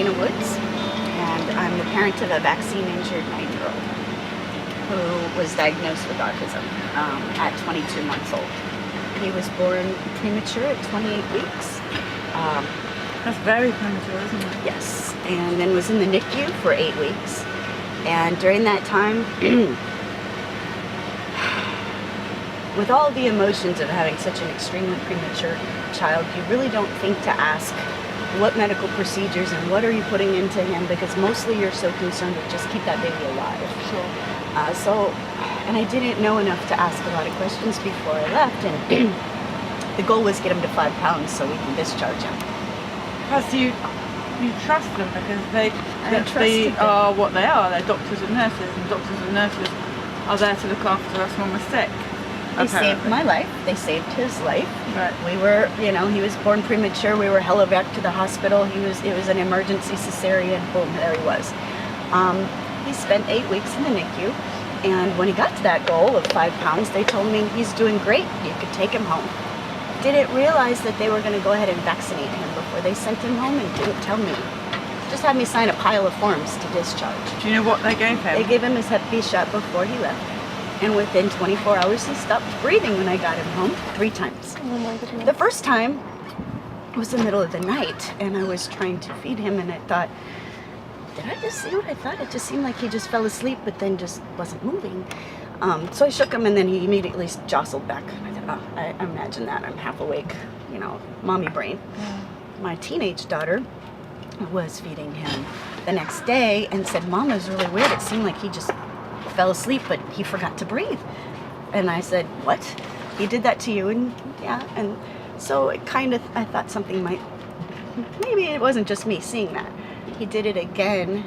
Dana Woods, and I'm the parent of a vaccine-injured 9-year-old who was diagnosed with autism at 22 months old. He was born premature at 28 weeks. That's very premature, isn't it? Yes, and then was in the NICU for 8 weeks. And during that time, with all the emotions of having such an extremely premature child, you really don't think to ask what medical procedures and what are you putting into him, because mostly you're so concerned with just keep that baby alive. Sure. And I didn't know enough to ask a lot of questions before I left, and the goal was get him to 5 pounds so we can discharge him. Plus you trust them because they them. are what they are. They're doctors and doctors and nurses are there to look after us when we're sick. They saved my life. They saved his life. Right. We were, he was born premature. We were helivac to the hospital. It was an emergency cesarean. Boom, there he was. He spent 8 weeks in the NICU, and when he got to that goal of 5 pounds, they told me he's doing great. You could take him home. Didn't realize that they were going to go ahead and vaccinate him before they sent him home, and didn't tell me. Just had me sign a pile of forms to discharge. Do you know what they gave him? They gave him his Hep B shot before he left. And within 24 hours, he stopped breathing when I got him home 3 times. Oh my goodness. The first time was the middle of the night, and I was trying to feed him, and I thought, did I just see what I thought? It just seemed like he just fell asleep, but then just wasn't moving. So I shook him, and then he immediately jostled back. I thought, oh, I imagine that. I'm half awake, mommy brain. Yeah. My teenage daughter was feeding him the next day and said, Mom, it was really weird. It seemed like he just fell asleep, but he forgot to breathe. And I said, what? He did that to you? And yeah. And so I thought something maybe it wasn't just me seeing that. He did it again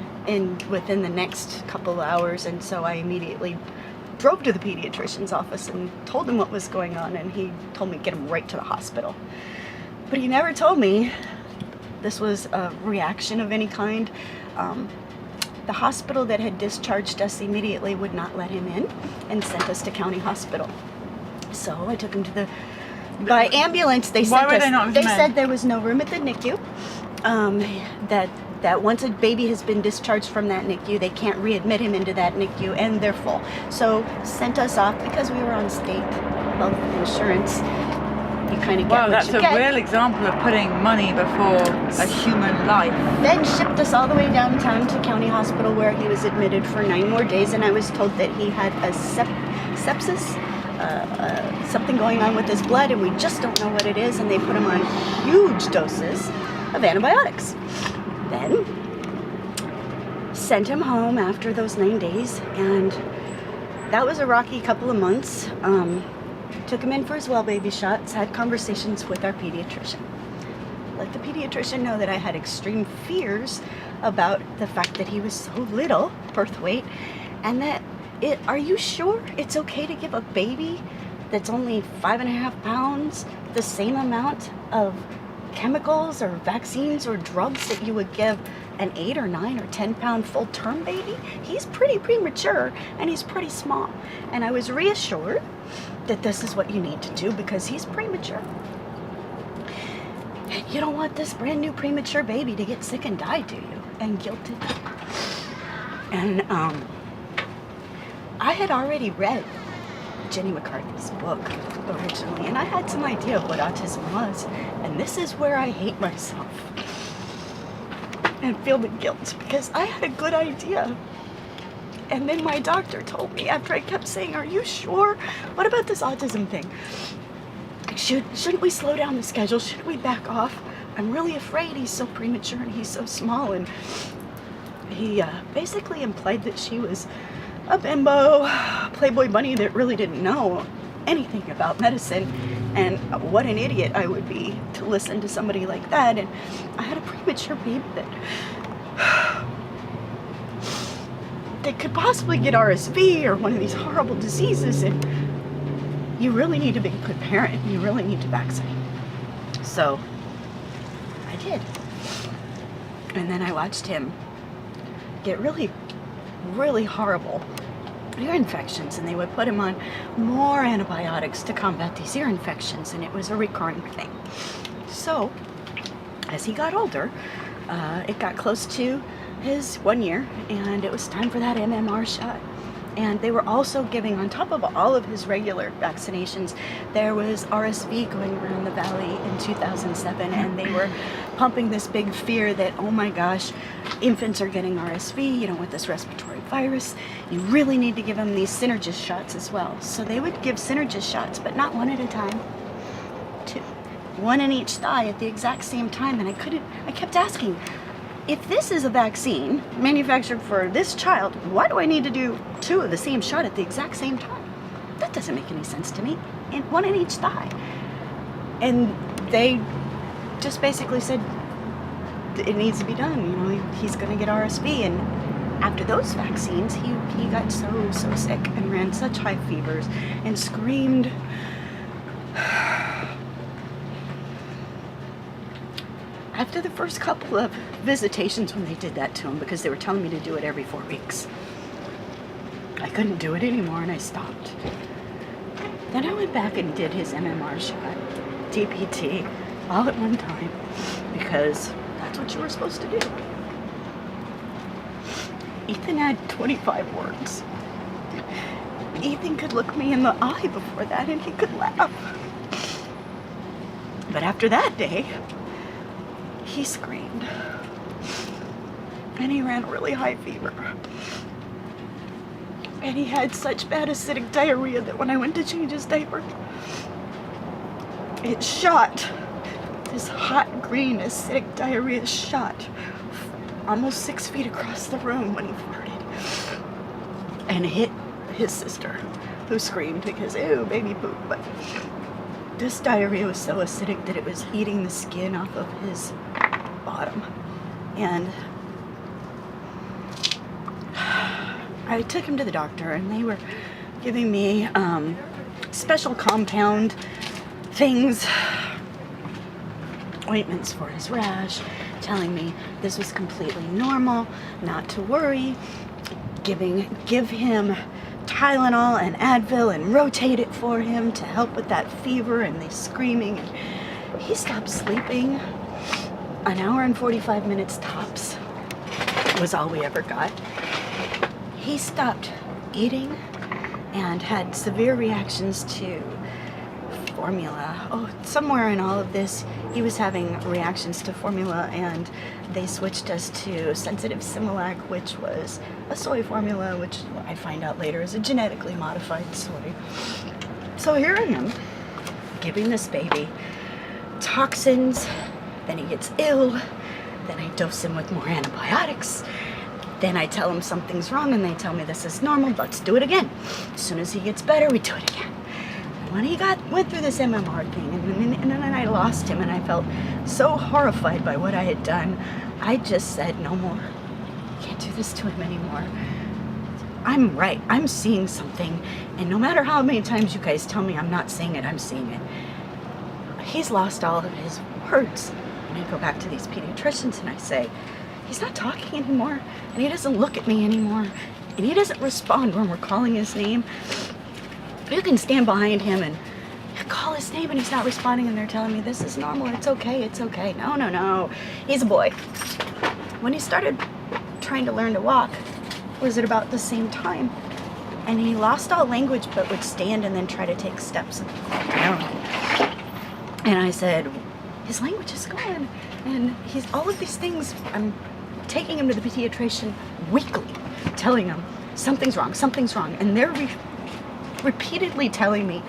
within the next couple of hours, and so I immediately drove to the pediatrician's office and told him what was going on, and he told me to get him right to the hospital. But he never told me this was a reaction of any kind. The hospital that had discharged us immediately would not let him in and sent us to county hospital. So I took him by ambulance. They said there was no room at the NICU. That once a baby has been discharged from that NICU, they can't readmit him into that NICU, and they're full. So sent us off because we were on state health insurance. You kind of get Wow, what that's you a get. real example of putting money before a human life. Then shipped us all the way downtown to county hospital, where he was admitted for 9 more days, and I was told that he had a sepsis, something going on with his blood, and we just don't know what it is, and they put him on huge doses of antibiotics. Then sent him home after those 9 days, and that was a rocky couple of months. Took him in for his well baby shots, had conversations with our pediatrician. Let the pediatrician know that I had extreme fears about the fact that he was so little, birth weight, and that are you sure it's okay to give a baby that's only 5.5 pounds the same amount of chemicals or vaccines or drugs that you would give an 8 or 9 or 10 pound full term baby? He's pretty premature and he's pretty small. And I was reassured that this is what you need to do because he's premature. And you don't want this brand new premature baby to get sick and die, do you? And guilted. And I had already read Jenny McCarthy's book originally, and I had some idea of what autism was. And this is where I hate myself and feel the guilt, because I had a good idea. And then my doctor told me, after I kept saying, are you sure? What about this autism thing? Shouldn't we slow down the schedule? Should we back off? I'm really afraid he's so premature and he's so small. And he basically implied that she was a bimbo, Playboy bunny that really didn't know anything about medicine, and what an idiot I would be to listen to somebody like that. And I had a premature baby that could possibly get RSV or one of these horrible diseases, and you really need to be a good parent. You really need to vaccinate. So I did. And then I watched him get really, really horrible ear infections, and they would put him on more antibiotics to combat these ear infections, and it was a recurring thing. So as he got older, it got close to his 1 year, and it was time for that MMR shot. And they were also giving, on top of all of his regular vaccinations, there was RSV going around the valley in 2007, and they were pumping this big fear that, oh my gosh, infants are getting RSV, with this respiratory virus. You really need to give them these Synergist shots as well. So they would give Synergist shots, but not one at a time. Two. One in each thigh at the exact same time, and I kept asking, if this is a vaccine manufactured for this child, why do I need to do 2 of the same shot at the exact same time? That doesn't make any sense to me. And one in each thigh. And they just basically said, it needs to be done. He's going to get RSV. And after those vaccines, he got so sick and ran such high fevers and screamed. After the first couple of visitations when they did that to him, because they were telling me to do it every 4 weeks, I couldn't do it anymore and I stopped. Then I went back and did his MMR shot, DPT, all at one time, because that's what you were supposed to do. Ethan had 25 words. Ethan could look me in the eye before that and he could laugh. But after that day, he screamed, and he ran a really high fever, and he had such bad acidic diarrhea that when I went to change his diaper, it shot. This hot green acidic diarrhea shot almost 6 feet across the room when he farted, and hit his sister, who screamed because, ew, baby poop. But this diarrhea was so acidic that it was eating the skin off of his bottom. And I took him to the doctor, and they were giving me special compound things, ointments for his rash, telling me this was completely normal, not to worry, give him Tylenol and Advil and rotate it for him to help with that fever and the screaming. And he stopped sleeping. An hour and 45 minutes tops was all we ever got. He stopped eating and had severe reactions to formula. Oh, somewhere in all of this, he was having reactions to formula, and they switched us to sensitive Similac, which was a soy formula, which I find out later is a genetically modified soy. So here I am, giving this baby toxins. Then he gets ill. Then I dose him with more antibiotics. Then I tell him something's wrong, and they tell me this is normal. Let's do it again. As soon as he gets better, we do it again. When he went through this MMR thing, and then I lost him, and I felt so horrified by what I had done, I just said, no more. Can't do this to him anymore. I'm right. I'm seeing something, and no matter how many times you guys tell me I'm not seeing it, I'm seeing it. He's lost all of his words. And I go back to these pediatricians and I say, he's not talking anymore, and he doesn't look at me anymore, and he doesn't respond when we're calling his name. You can stand behind him and call his name and he's not responding, and they're telling me this is normal, it's okay, it's okay. No, he's a boy. When he started trying to learn to walk, was at about the same time, and he lost all language but would stand and then try to take steps and fall down. And I said, his language is gone, and he's all of these things. I'm taking him to the pediatrician weekly, telling him something's wrong, and they're repeatedly telling me,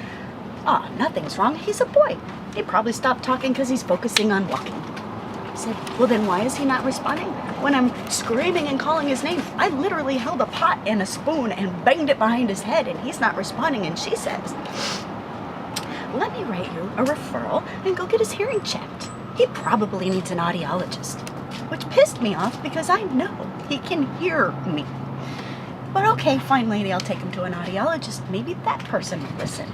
nothing's wrong, he's a boy. He probably stopped talking because he's focusing on walking. I said, well, then why is he not responding? When I'm screaming and calling his name, I literally held a pot and a spoon and banged it behind his head, and he's not responding. And she says, let me write you a referral and go get his hearing checked. He probably needs an audiologist, which pissed me off because I know he can hear me. But okay, fine lady, I'll take him to an audiologist. Maybe that person will listen.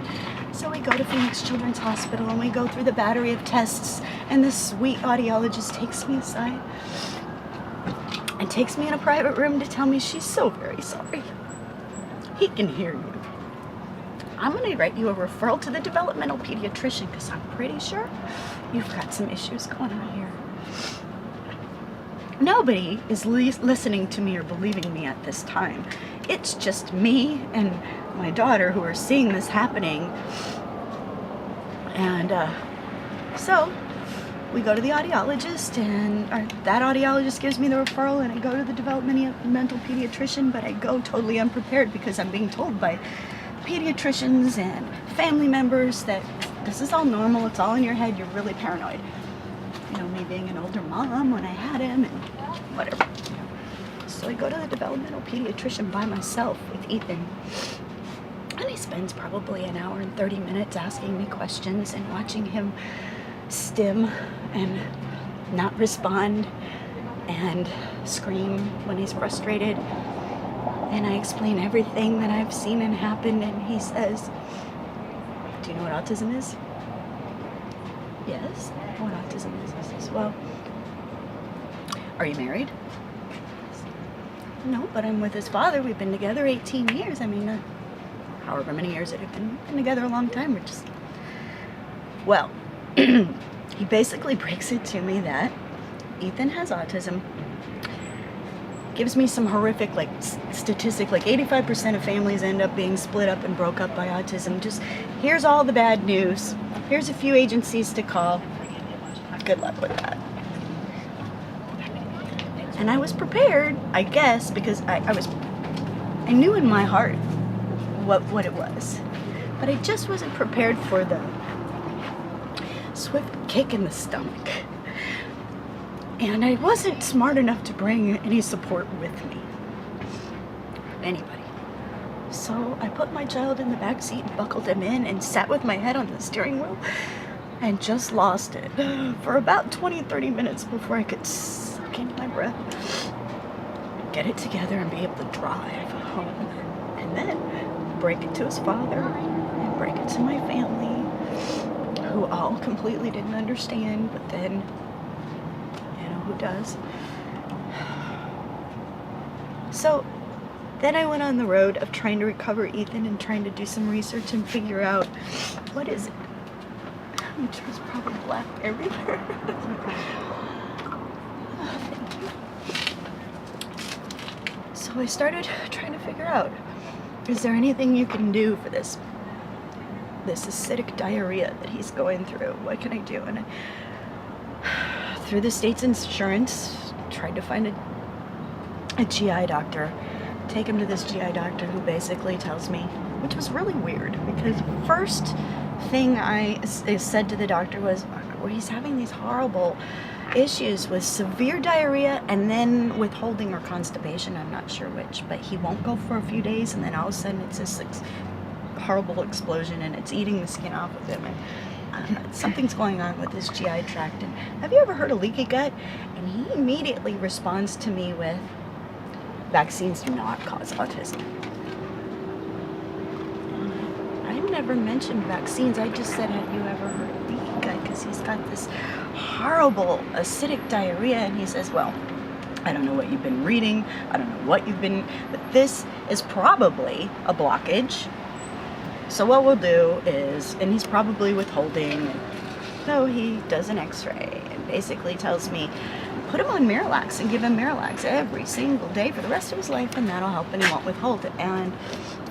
So we go to Phoenix Children's Hospital and we go through the battery of tests, and this sweet audiologist takes me aside and takes me in a private room to tell me she's so very sorry. He can hear you. I'm going to write you a referral to the developmental pediatrician because I'm pretty sure you've got some issues going on here. nobody is listening to me or believing me at this time. It's just me and my daughter who are seeing this happening. And so we go to the audiologist, and that audiologist gives me the referral, and I go to the developmental pediatrician, but I go totally unprepared because I'm being told by pediatricians and family members that this is all normal, it's all in your head, you're really paranoid. You know, me being an older mom when I had him and whatever. So I go to the developmental pediatrician by myself with Ethan, and he spends probably an hour and 30 minutes asking me questions and watching him stim and not respond and scream when he's frustrated. And I explain everything that I've seen and happened, and he says, "Do you know what autism is?" "Yes." "What autism is?" He says, "Well, are you married?" "No, but I'm with his father. We've been together 18 years. I mean, however many years it had been together a long time. We're just..." Well, he basically breaks it to me that Ethan has autism, gives me some horrific statistic, 85% of families end up being split up and broke up by autism. Just here's all the bad news. Here's a few agencies to call. Good luck with that. And I was prepared, I guess, because I knew in my heart what it was, but I just wasn't prepared for the swift kick in the stomach. And I wasn't smart enough to bring any support with me. Anybody. So I put my child in the back seat and buckled him in and sat with my head on the steering wheel and just lost it for about 20-30 minutes before I could suck in my breath, get it together, and be able to drive home. And then break it to his father and break it to my family, who all completely didn't understand, but then, you know, who does? So then I went on the road of trying to recover Ethan and trying to do some research and figure out, what is it? Which was probably black everywhere. Oh, thank you. So I started trying to figure out, is there anything you can do for this acidic diarrhea that he's going through? What can I do? And I, through the state's insurance, tried to find a GI doctor, take him to this GI doctor who basically tells me, which was really weird, because first thing I said to the doctor was, well, he's having these horrible issues with severe diarrhea and then withholding or constipation, I'm not sure which, but he won't go for a few days, and then all of a sudden it's this horrible explosion and it's eating the skin off of him, and something's going on with his GI tract. And have you ever heard of leaky gut? And he immediately responds to me with, vaccines do not cause autism. I never mentioned vaccines. I just said, have you ever heard of leaky gut? Because he's got this horrible acidic diarrhea. And he says, well, I don't know what you've been reading. I don't know what you've been, but this is probably a blockage. So what we'll do is, and he's probably withholding, so he does an x-ray and basically tells me, put him on Miralax and give him Miralax every single day for the rest of his life, and that'll help and he won't withhold it. And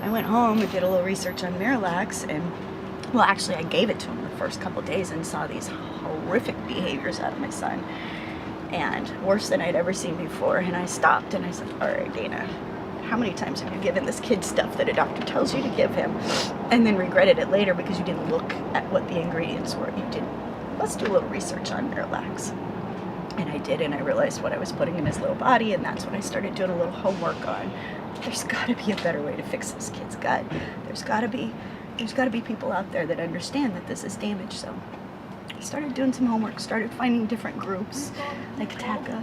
I went home and did a little research on Miralax, and well, actually I gave it to him the first couple of days and saw these horrific behaviors out of my son, and worse than I'd ever seen before. And I stopped and I said, all right, Dana, how many times have you given this kid stuff that a doctor tells you to give him and then regretted it later because you didn't look at what the ingredients were? You didn't. Let's do a little research on Miralax. And I did, and I realized what I was putting in his little body, and that's what I started doing a little homework on. There's got to be a better way to fix this kid's gut. There's got to be people out there that understand that this is damage. So I started doing some homework, started finding different groups like TACA,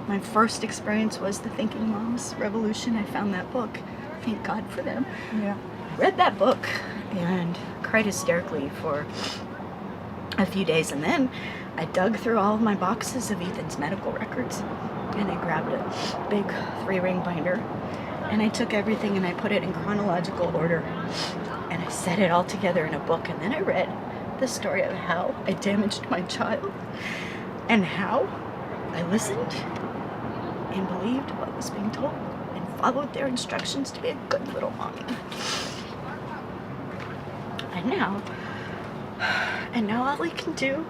my first experience was the Thinking Moms Revolution. I found that book. Thank God for them. Yeah. Read that book and cried hysterically for a few days, and then I dug through all of my boxes of Ethan's medical records, and I grabbed a big 3-ring binder, and I took everything and I put it in chronological order, and I set it all together in a book. And then I read the story of how I damaged my child and how I listened and believed what was being told and followed their instructions to be a good little mommy. And now all I can do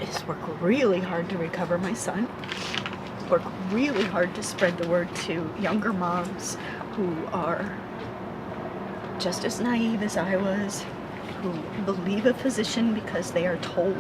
is work really hard to recover my son, work really hard to spread the word to younger moms who are just as naive as I was, who believe a physician because they are told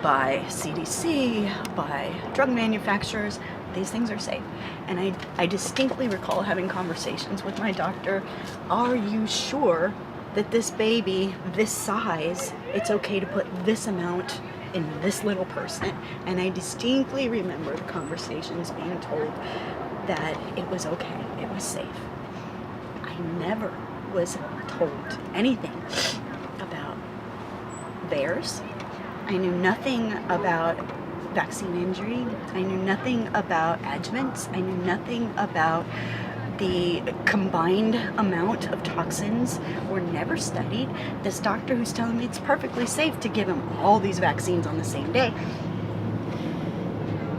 by CDC, by drug manufacturers, these things are safe. And I distinctly recall having conversations with my doctor. Are you sure that this baby, this size, it's okay to put this amount in this little person? And I distinctly remember the conversations being told that it was okay, it was safe. I never was told anything about theirs. I knew nothing about vaccine injury. I knew nothing about adjuvants. I knew nothing about the combined amount of toxins were never studied. This doctor who's telling me it's perfectly safe to give him all these vaccines on the same day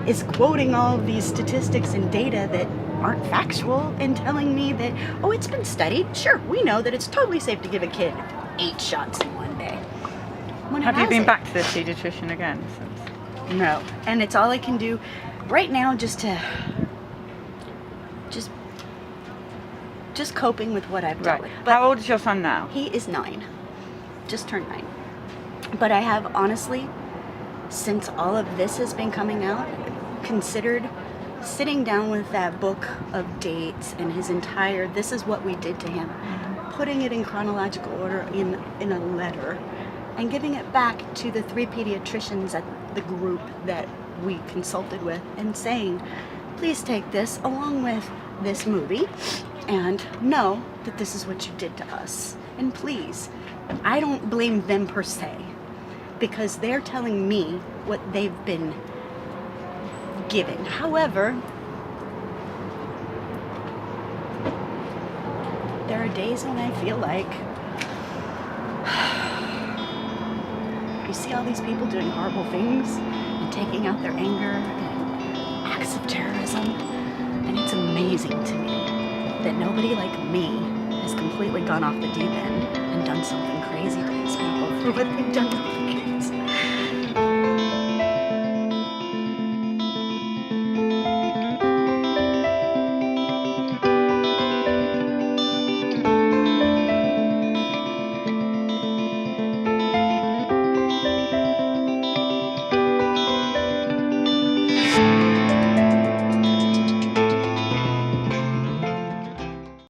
is quoting all of these statistics and data that aren't factual and telling me that, oh, it's been studied. Sure, we know that it's totally safe to give a kid 8 shots in one day. Have you been back to the pediatrician again since? No, and it's all I can do right now, just coping with what I've dealt with. But how old is your son now? He is 9, just turned 9. But I have honestly, since all of this has been coming out, considered sitting down with that book of dates and his entire, this is what we did to him, putting it in chronological order in a letter, and giving it back to the 3 pediatricians at the group that we consulted with and saying, please take this along with this movie and know that this is what you did to us. And please, I don't blame them per se, because they're telling me what they've been given. However, there are days when I feel like you see all these people doing horrible things and taking out their anger and acts of terrorism, and it's amazing to me that nobody like me has completely gone off the deep end and done something crazy to these people for what they've done to the kids.